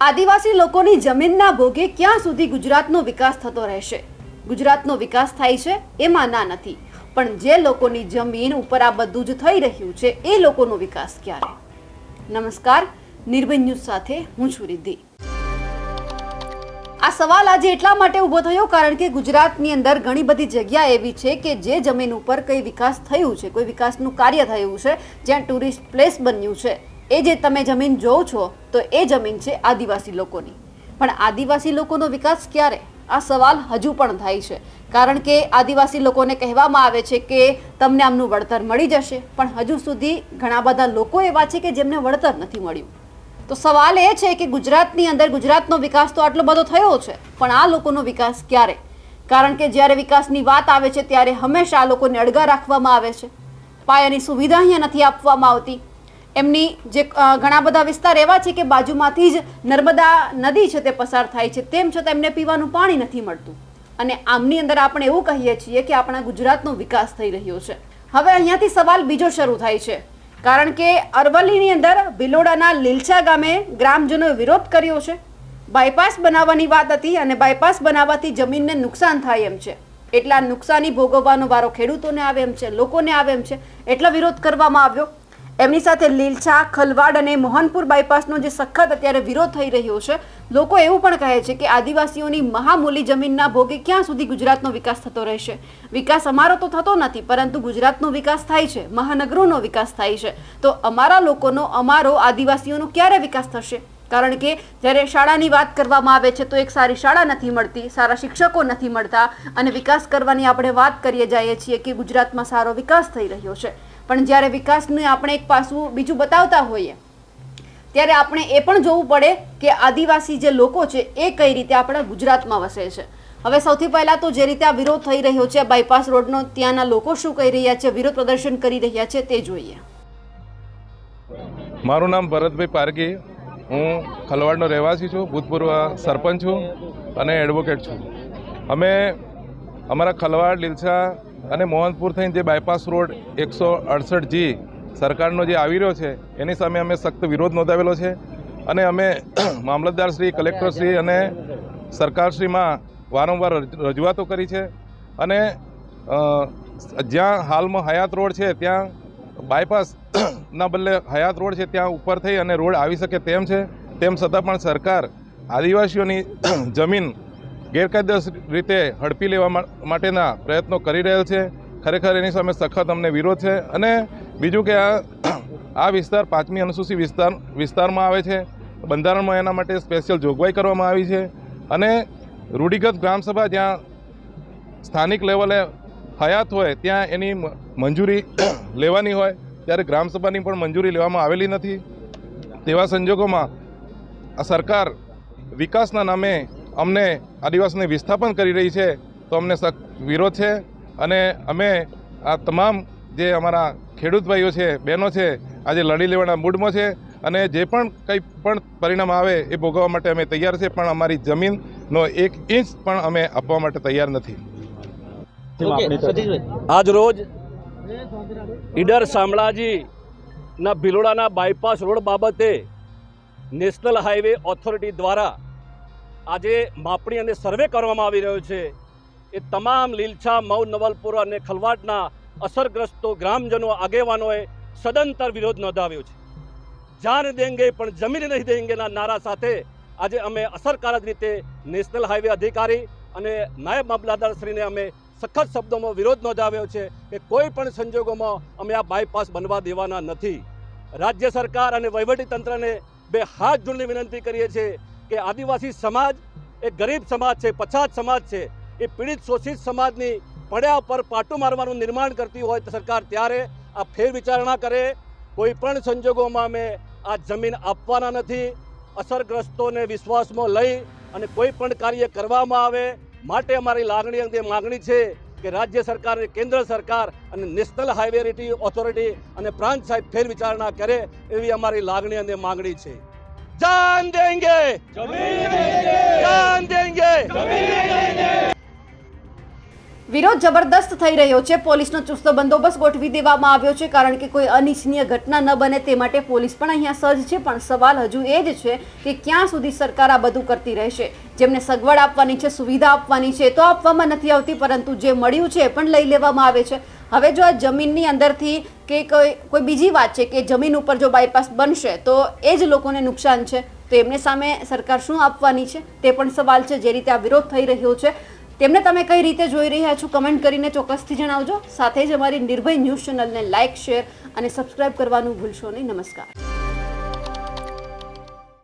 આદિવાસી લોકોની જમીનના ભોગે ક્યાં સુધી ગુજરાતનો વિકાસ થતો રહેશે? ગુજરાતનો વિકાસ થાય છે એમાં ના નથી, પણ જે લોકોની જમીન ઉપર આ બધું જ થઈ રહ્યું છે એ લોકોનો વિકાસ ક્યારે? નમસ્કાર, નિર્ભય ન્યૂઝ સાથે હું છું રિદ્ધિ। આ સવાલ આજે એટલા માટે ઊભો થયો કારણ કે ગુજરાતની અંદર ઘણી બધી જગ્યા એવી છે કે જે જમીન ઉપર કઈ વિકાસ થયું છે, કોઈ વિકાસનું કાર્ય થયું છે, જ્યાં ટુરિસ્ટ પ્લેસ બન્યું છે, એ જે તમે જમીન જોવો છો તો એ જમીન છે આદિવાસી લોકોની। પણ આદિવાસી લોકોનો વિકાસ ક્યારે? આ સવાલ હજુ પણ થાય છે કારણ કે આદિવાસી લોકોને કહેવામાં આવે છે કે તમને આમનું વળતર મળી જશે, પણ હજુ સુધી ઘણા બધા લોકો એવા છે કે જેમને વળતર નથી મળ્યું। તો સવાલ એ છે કે ગુજરાતની અંદર ગુજરાતનો વિકાસ તો આટલો બધો થયો છે, પણ આ લોકોનો વિકાસ ક્યારે? કારણ કે જ્યારે વિકાસની વાત આવે છે ત્યારે હંમેશા આ લોકોને અડગા રાખવામાં આવે છે, પાયાની સુવિધા અહીંયા નથી આપવામાં આવતી। એમની જે ઘણા બધા વિસ્તાર એવા છે કે બાજુમાંથી જ નર્મદા નદી છે તે પસાર થાય છે, તેમ છતાં એમને પીવાનું પાણી નથી મળતું। અને આમની અંદર આપણે એવું કહીએ છીએ કે આપણા ગુજરાતનો વિકાસ થઈ રહ્યો છે। હવે અહીંયાથી સવાલ બીજો શરૂ થાય છે કારણ કે અરવલ્લીની અંદર ભિલોડાના લીલછા ગામે ગ્રામજનોએ વિરોધ કર્યો છે। બાયપાસ બનાવવાની વાત હતી અને બાયપાસ બનાવવાથી જમીનને નુકસાન થાય એમ છે, એટલા નુકસાની ભોગવવાનો વારો ખેડૂતોને આવે એમ છે, લોકોને આવે એમ છે, એટલો વિરોધ કરવામાં આવ્યો। એમની સાથે લીલછા, ખલવાડ અને મોહનપુર બાયપાસનો જે સખત અત્યારે વિરોધ થઈ રહ્યો છે, લોકો એવું પણ કહે છે કે આદિવાસીઓની મહામૂલી જમીનના ભોગે ક્યાં સુધી ગુજરાતનો વિકાસ થતો રહેશે? વિકાસ અમારો તો થતો નથી, પરંતુ ગુજરાતનો વિકાસ થાય છે, મહાનગરોનો વિકાસ થાય છે, તો અમારા લોકોનો, અમારો આદિવાસીઓનો ક્યારે વિકાસ થશે? કારણ કે જ્યારે શાળાની વાત કરવામાં આવે છે તો એક સારી શાળા નથી મળતી, સારા શિક્ષકો નથી મળતા, અને વિકાસ કરવાની આપણે વાત કરીએ જઈએ છીએ કે ગુજરાતમાં સારો વિકાસ થઈ રહ્યો છે, પણ જ્યારે વિકાસને આપણે એક પાસું બીજું બતાવતા હોઈએ ત્યારે આપણે એ પણ જોવું પડે કે આદિવાસી જે લોકો છે એ કઈ રીતે આપણા ગુજરાતમાં વસે છે। હવે સૌથી પહેલાં તો જે રીતે આ વિરોધ થઈ રહ્યો છે બાયપાસ રોડનો, ત્યાંના લોકો શું કહી રહ્યા છે, વિરોધ પ્રદર્શન કરી રહ્યા છે તે જોઈએ। મારું નામ ભરતભાઈ પારગી, હું ખલવાડનો રહેવાસી છું, ભૂતપૂર્વ સરપંચ છું અને એડવોકેટ છું। અમે અમારા ખલવાડ, લીલછા અને મોહનપુર થઈને જે બાયપાસ રોડ 168G સરકારનો જે આવી રહ્યો છે એની સામે અમે સખ્ત વિરોધ નોંધાવેલો છે અને અમે મામલતદારશ્રી, કલેક્ટરશ્રી અને સરકારશ્રીમાં વારંવાર રજૂઆતો કરી છે। અને જ્યાં હાલમાં હયાત રોડ છે ત્યાં બાયપાસના બદલે હયાત રોડ છે ત્યાં ઉપર થઈ અને રોડ આવી શકે તેમ છે, તેમ છતાં પણ સરકાર આદિવાસીઓની જમીન ગેરકાયદેસર રીતે હડપી લેવા માટેના પ્રયત્નો કરી રહેલ છે। ખરેખર એની સામે સખત અમને વિરોધ છે। અને બીજું કે આ વિસ્તાર 5મી અનુસૂચિત વિસ્તારમાં આવે છે, બંધારણમાં એના માટે સ્પેશિયલ જોગવાઈ કરવામાં આવી છે અને રૂઢિગત ગ્રામસભા જ્યાં સ્થાનિક લેવલે હયાત હોય ત્યાં એની મંજૂરી લેવાની હોય ત્યારે ગ્રામસભાની પણ મંજૂરી લેવામાં આવેલી નથી। તેવા સંજોગોમાં આ સરકાર વિકાસના નામે અમને આદિવાસીને વિસ્થાપન કરી રહી છે, તો અમને સખ્ત વિરોધ છે અને અમે આ તમામ જે અમારા ખેડૂત ભાઈઓ છે, બહેનો છે, આજે લડી લેવાના મૂડમાં છે અને જે પણ કંઈ પણ પરિણામ આવે એ ભોગવવા માટે અમે તૈયાર છે, પણ અમારી જમીનનો 1 ઇંચ પણ અમે આપવા માટે તૈયાર નથી। આજ રોજ ઈડર શામળાજીના ભિલોડાના બાયપાસ રોડ બાબતે નેશનલ હાઈવે ઓથોરિટી દ્વારા આજે માપણી અને સર્વે કરવામાં આવી રહ્યો છે। એ તમામ લીલછા, મઉ, નવલપુર અને ખલવાડના અસરગ્રસ્તો, ગ્રામજનો, આગેવાનોએ સદંતર વિરોધ નોંધાવ્યો છે। જાન દેંગે પણ જમીન નહીં દેંગેના નારા સાથે આજે અમે અસરકારક રીતે નેશનલ હાઈવે અધિકારી અને નાયબ મામલતદારશ્રીને અમે સખત શબ્દોમાં વિરોધ નોંધાવ્યો છે કે કોઈ પણ સંજોગોમાં અમે આ બાયપાસ બનવા દેવાના નથી। રાજ્ય સરકાર અને વહીવટીતંત્રને બે હાથ જોડીને વિનંતી કરીએ છીએ કે આદિવાસી સમાજ એ ગરીબ સમાજ છે, પછાત સમાજ છે, એ પીડિત શોષિત સમાજની પડ્યા પર પાટું મારવાનું નિર્માણ કરતી હોય તો સરકાર ત્યારે આ ફેર વિચારણા કરે। કોઈ પણ સંજોગોમાં અમે આ જમીન આપવાના નથી। અસરગ્રસ્તોને વિશ્વાસમાં લઈ અને કોઈ પણ કાર્ય કરવામાં આવે માટે અમારી લાગણી અંગે માગણી છે કે રાજ્ય સરકાર અને કેન્દ્ર સરકાર અને નેશનલ હાઈવે ઓથોરિટી અને પ્રાંત સાહેબ ફેર વિચારણા કરે એવી અમારી લાગણી અને માગણી છે। જાન દેંગે, જાન દેંગે। વિરોધ જબરદસ્ત થઈ રહ્યો છે. પોલીસનો ચુસ્ત બંદોબસ્ત ગોઠવી દેવામાં આવ્યો છે કારણ કે કોઈ અનિચ્છનીય ઘટના ન બને તે માટે પોલીસ પણ અહીંયા સજ્જ છે. પણ સવાલ હજુ એ જ છે કે ક્યાં સુધી સરકાર આ બધું કરતી રહેશે. જેમને સગવડ આપવાની છે, સુવિધા આપવાની છે તો આપવામાં નથી આવતી, પરંતુ જે મળ્યું છે એ પણ લઈ લેવામાં આવે છે. હવે જો આ જમીનની અંદરથી કે કોઈ બીજી વાત છે કે જમીન ઉપર જો બાયપાસ બનશે તો એ જ લોકોને નુકસાન છે, તો એમને સામે સરકાર શું આપવાની છે તે પણ સવાલ છે. જે રીતે આ વિરોધ થઈ રહ્યો છે તેમને તમે કઈ રીતે જોઈ રહ્યા છો કમેન્ટ કરીને ચોક્કસથી જણાવજો. સાથે જ અમારી નિર્ભય ન્યૂઝ ચેનલને લાઇક, શેર અને સબસ્ક્રાઇબ કરવાનું ભૂલશો નહીં. નમસ્કાર.